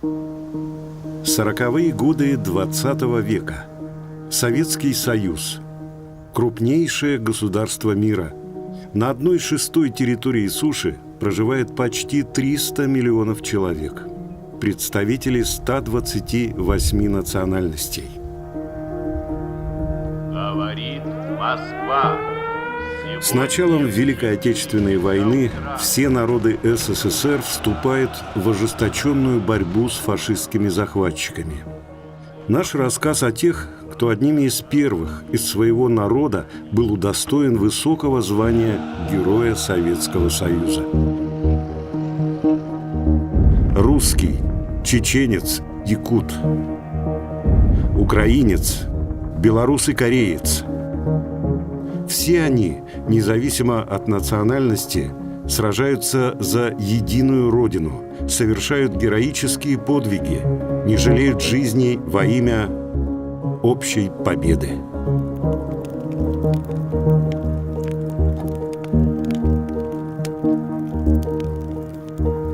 40-е годы XX века. Советский Союз. Крупнейшее государство мира. На 1/6 территории суши проживает почти 300 миллионов человек. Представители 128 национальностей. Говорит Москва. С началом Великой Отечественной войны все народы СССР вступают в ожесточенную борьбу с фашистскими захватчиками. Наш рассказ о тех, кто одними из первых из своего народа был удостоен высокого звания Героя Советского Союза. Русский, чеченец, якут, украинец, белорус и кореец. Все они, независимо от национальности, сражаются за единую родину, совершают героические подвиги, не жалеют жизни во имя общей победы.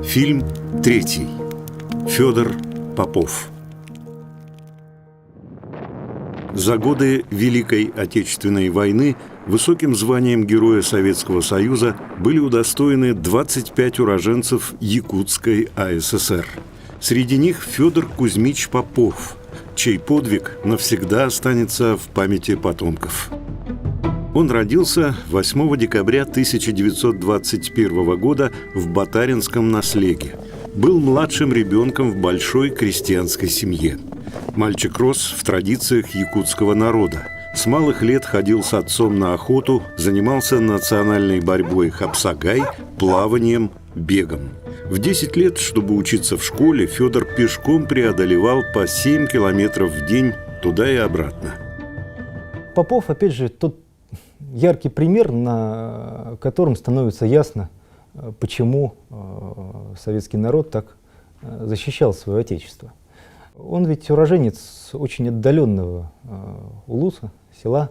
Фильм 3. Федор Попов. За годы Великой Отечественной войны высоким званием Героя Советского Союза были удостоены 25 уроженцев Якутской АССР. Среди них Федор Кузьмич Попов, чей подвиг навсегда останется в памяти потомков. Он родился 8 декабря 1921 года в Батаринском Наслеге. Был младшим ребенком в большой крестьянской семье. Мальчик рос в традициях якутского народа. С малых лет ходил с отцом на охоту, занимался национальной борьбой хапсагай, плаванием, бегом. В 10 лет, чтобы учиться в школе, Федор пешком преодолевал по 7 километров в день туда и обратно. Попов, опять же, тот яркий пример, на котором становится ясно, почему советский народ так защищал свое отечество. Он ведь уроженец очень отдаленного улуса, села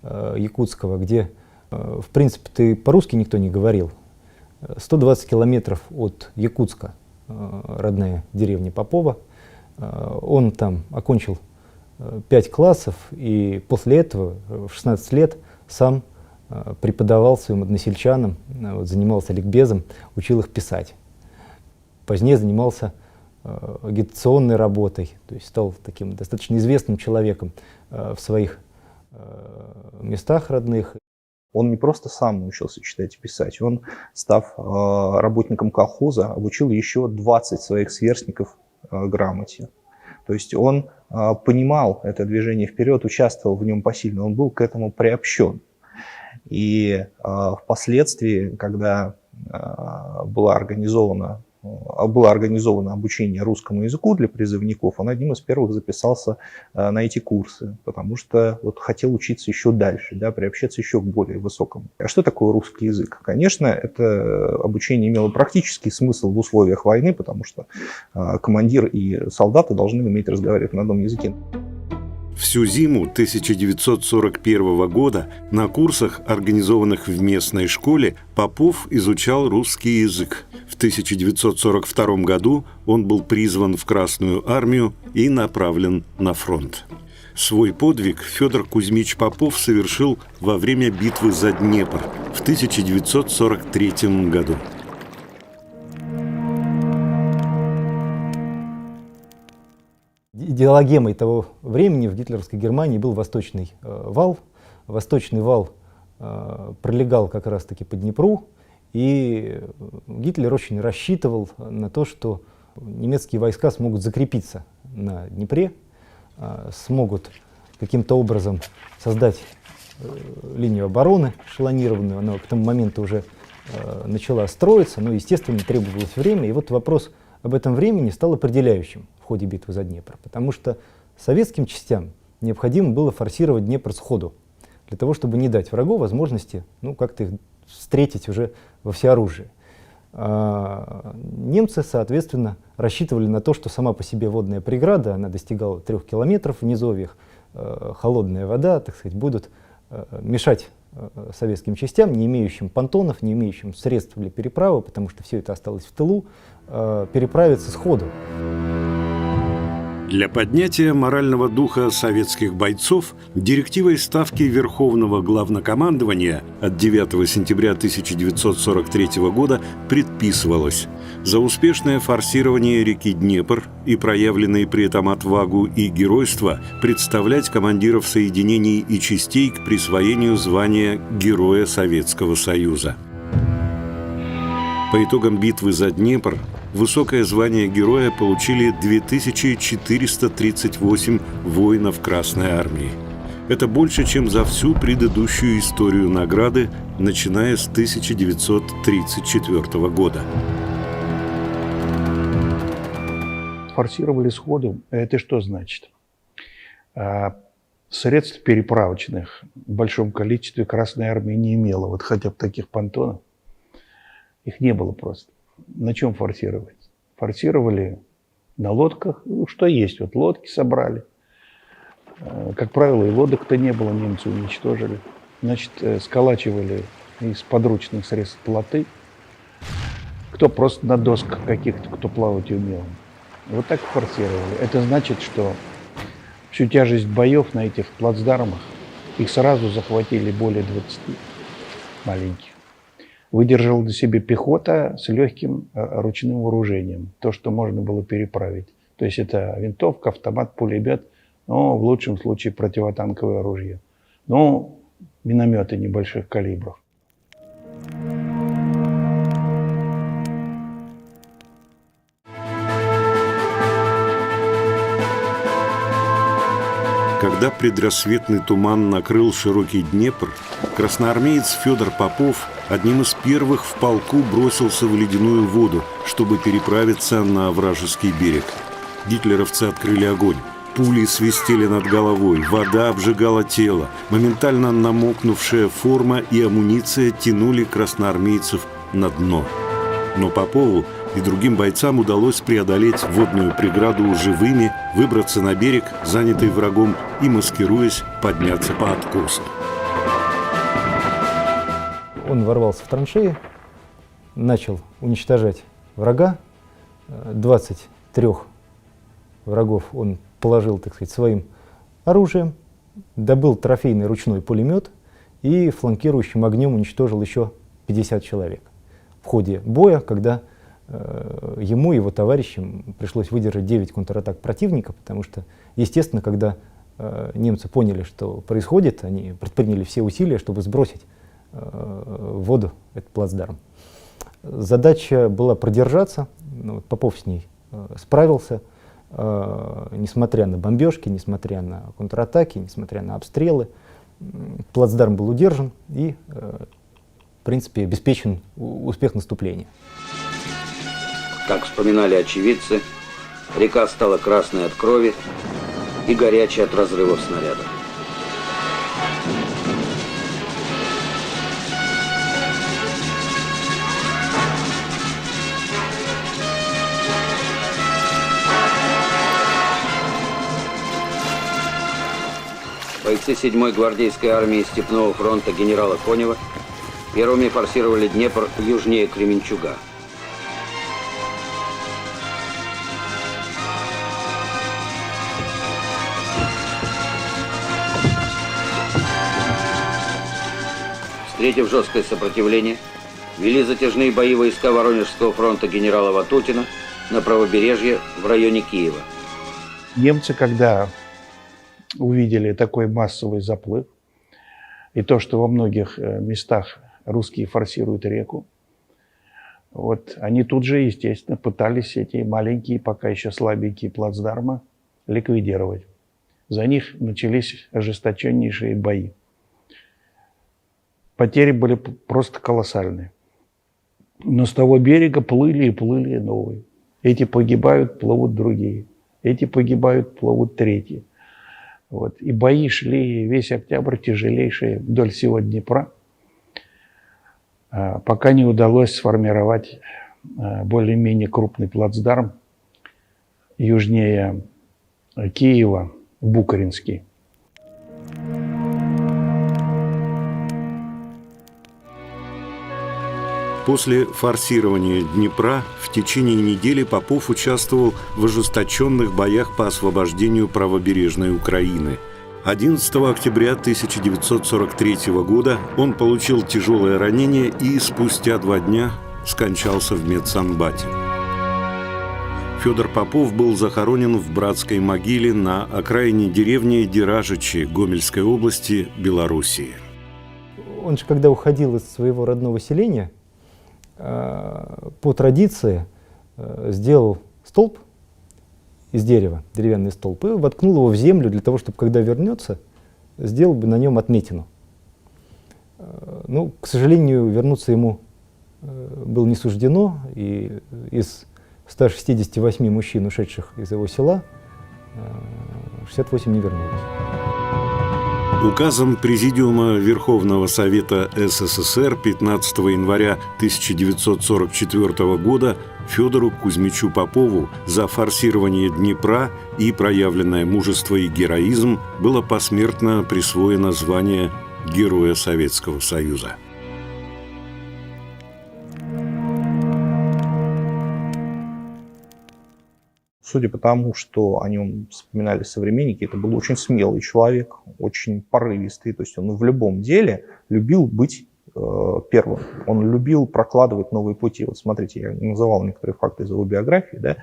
якутского, где, в принципе, по-русски никто не говорил. 120 километров от Якутска, родная деревня Попова. Он там окончил 5 классов, и после этого в 16 лет сам преподавал своим односельчанам, занимался ликбезом, учил их писать. Позднее занимался агитационной работой, то есть стал таким достаточно известным человеком в своих местах родных. Он не просто сам научился читать и писать, он, став работником колхоза, обучил еще 20 своих сверстников грамоте. То есть он понимал это движение вперед, участвовал в нем посильно, он был к этому приобщен. И впоследствии, когда было организовано обучение русскому языку для призывников, он одним из первых записался на эти курсы, потому что вот хотел учиться еще дальше, да, приобщаться еще к более высокому. А что такое русский язык? Конечно, это обучение имело практический смысл в условиях войны, потому что командир и солдаты должны уметь разговаривать на одном языке. Всю зиму 1941 года на курсах, организованных в местной школе, Попов изучал русский язык. В 1942 году он был призван в Красную армию и направлен на фронт. Свой подвиг Федор Кузьмич Попов совершил во время битвы за Днепр в 1943 году. Идеологемой того времени в гитлеровской Германии был Восточный вал. Восточный вал пролегал как раз-таки по Днепру, и Гитлер очень рассчитывал на то, что немецкие войска смогут закрепиться на Днепре, смогут каким-то образом создать линию обороны эшелонированную. Она к тому моменту уже начала строиться, но, естественно, требовалось время. И вот вопрос об этом времени стал определяющим в ходе битвы за Днепр, потому что советским частям необходимо было форсировать Днепр сходу, для того, чтобы не дать врагу возможности как-то их встретить уже во всеоружии. Немцы, соответственно, рассчитывали на то, что сама по себе водная преграда, она достигала 3 километров в низовьях, холодная вода, так сказать, будут мешать советским частям, не имеющим понтонов, не имеющим средств для переправы, потому что все это осталось в тылу, переправиться сходу. Для поднятия морального духа советских бойцов директивой Ставки Верховного Главнокомандования от 9 сентября 1943 года предписывалось за успешное форсирование реки Днепр и проявленные при этом отвагу и геройство представлять командиров соединений и частей к присвоению звания Героя Советского Союза. По итогам битвы за Днепр высокое звание героя получили 2438 воинов Красной Армии. Это больше, чем за всю предыдущую историю награды, начиная с 1934 года. Форсировали сходу. Это что значит? Средств переправочных в большом количестве Красная Армия не имела. Вот хотя бы таких понтонов. Их не было просто. На чем форсировать? Форсировали на лодках. Ну, что есть. Вот лодки собрали. Как правило, и лодок-то не было, немцы уничтожили. Значит, сколачивали из подручных средств плоты. Кто просто на досках каких-то, кто плавать умел. Вот так форсировали. Это значит, что всю тяжесть боев на этих плацдармах, их сразу захватили более 20 маленьких. Выдержала на себе пехота с легким ручным вооружением. То, что можно было переправить. То есть это винтовка, автомат, пулемет, но в лучшем случае противотанковое оружие. Ну, минометы небольших калибров. Когда предрассветный туман накрыл широкий Днепр, красноармеец Федор Попов одним из первых в полку бросился в ледяную воду, чтобы переправиться на вражеский берег. Гитлеровцы открыли огонь. Пули свистели над головой, вода обжигала тело. Моментально намокнувшая форма и амуниция тянули красноармейцев на дно. Но Попову и другим бойцам удалось преодолеть водную преграду живыми, выбраться на берег, занятый врагом, и, маскируясь, подняться по откосу. Он ворвался в траншеи, начал уничтожать врага. 23 врагов он положил, так сказать, своим оружием, добыл трофейный ручной пулемет и фланкирующим огнем уничтожил еще 50 человек. В ходе боя, когда ему и его товарищам пришлось выдержать 9 контратак противника, потому что, естественно, когда немцы поняли, что происходит, они предприняли все усилия, чтобы сбросить в воду этот плацдарм. Задача была продержаться, Попов с ней справился, несмотря на бомбежки, несмотря на контратаки, несмотря на обстрелы. Плацдарм был удержан и, в принципе, обеспечен успех наступления. Как вспоминали очевидцы, река стала красной от крови и горячей от разрывов снарядов. Бойцы 7-й гвардейской армии Степного фронта генерала Конева первыми форсировали Днепр южнее Кременчуга. Встретив жесткое сопротивление, вели затяжные бои войска Воронежского фронта генерала Ватутина на правобережье в районе Киева. Немцы, когда увидели такой массовый заплыв, и то, что во многих местах русские форсируют реку, вот, они тут же, естественно, пытались эти маленькие, пока еще слабенькие плацдармы ликвидировать. За них начались ожесточеннейшие бои. Потери были просто колоссальные. Но с того берега плыли и плыли новые. Эти погибают, плывут другие. Эти погибают, плывут третьи. Вот. И бои шли весь октябрь тяжелейшие вдоль всего Днепра, пока не удалось сформировать более-менее крупный плацдарм южнее Киева, Букаринский. После форсирования Днепра в течение недели Попов участвовал в ожесточенных боях по освобождению правобережной Украины. 11 октября 1943 года он получил тяжелое ранение и спустя 2 дня скончался в медсанбате. Федор Попов был захоронен в братской могиле на окраине деревни Деражичи Гомельской области, Белоруссии. Он же, когда уходил из своего родного селения, по традиции сделал столб из дерева, деревянный столб, и воткнул его в землю для того, чтобы, когда вернется, сделал бы на нем отметину. Ну, к сожалению, вернуться ему было не суждено, и из 168 мужчин, ушедших из его села, 68 не вернулось. Указом Президиума Верховного Совета СССР 15 января 1944 года Федору Кузьмичу Попову за форсирование Днепра и проявленное мужество и героизм было посмертно присвоено звание Героя Советского Союза. Судя по тому, что о нем вспоминали современники, это был очень смелый человек, очень порывистый. То есть он в любом деле любил быть первым. Он любил прокладывать новые пути. Вот смотрите, я называл некоторые факты из его биографии. Да?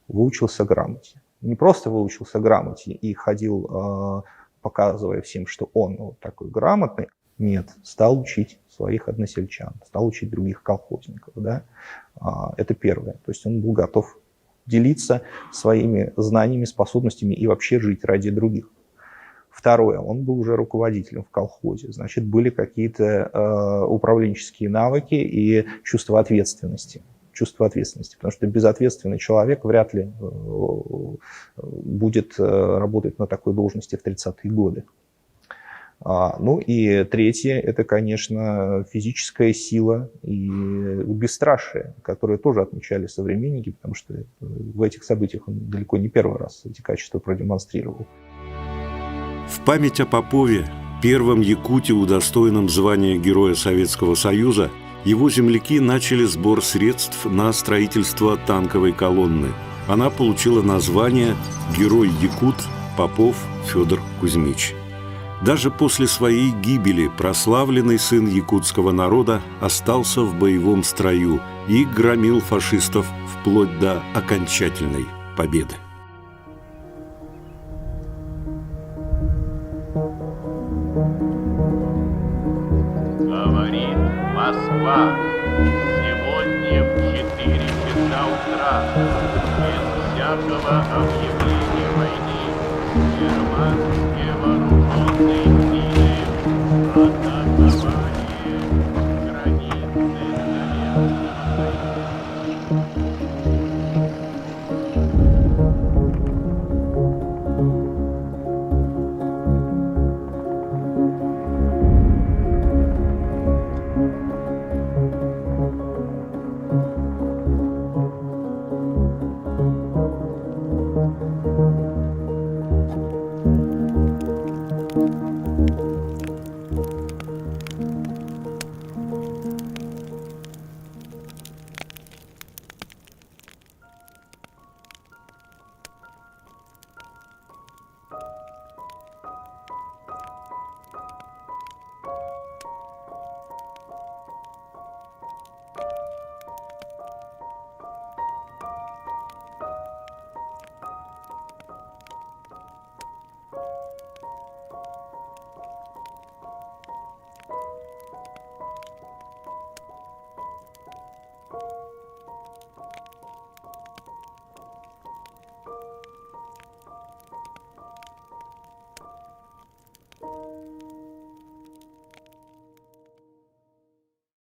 Выучился грамоте. Не просто выучился грамоте и ходил, показывая всем, что он вот такой грамотный. Нет, стал учить своих односельчан, стал учить других колхозников. Да? Это первое. То есть он был готов делиться своими знаниями, способностями и вообще жить ради других. Второе, он был уже руководителем в колхозе, значит, были какие-то управленческие навыки и чувство ответственности. Потому что безответственный человек вряд ли будет работать на такой должности в 30-е годы. Ну и третье, это, конечно, физическая сила и бесстрашие, которые тоже отмечали современники, потому что в этих событиях он далеко не первый раз эти качества продемонстрировал. В память о Попове, первом якуте, удостоенном звания Героя Советского Союза, его земляки начали сбор средств на строительство танковой колонны. Она получила название «Герой-якут Попов Федор Кузьмич». Даже после своей гибели прославленный сын якутского народа остался в боевом строю и громил фашистов вплоть до окончательной победы. Говорит Москва. Сегодня в 4 часа утра, без всякого объявления войны, германские вооруженные силы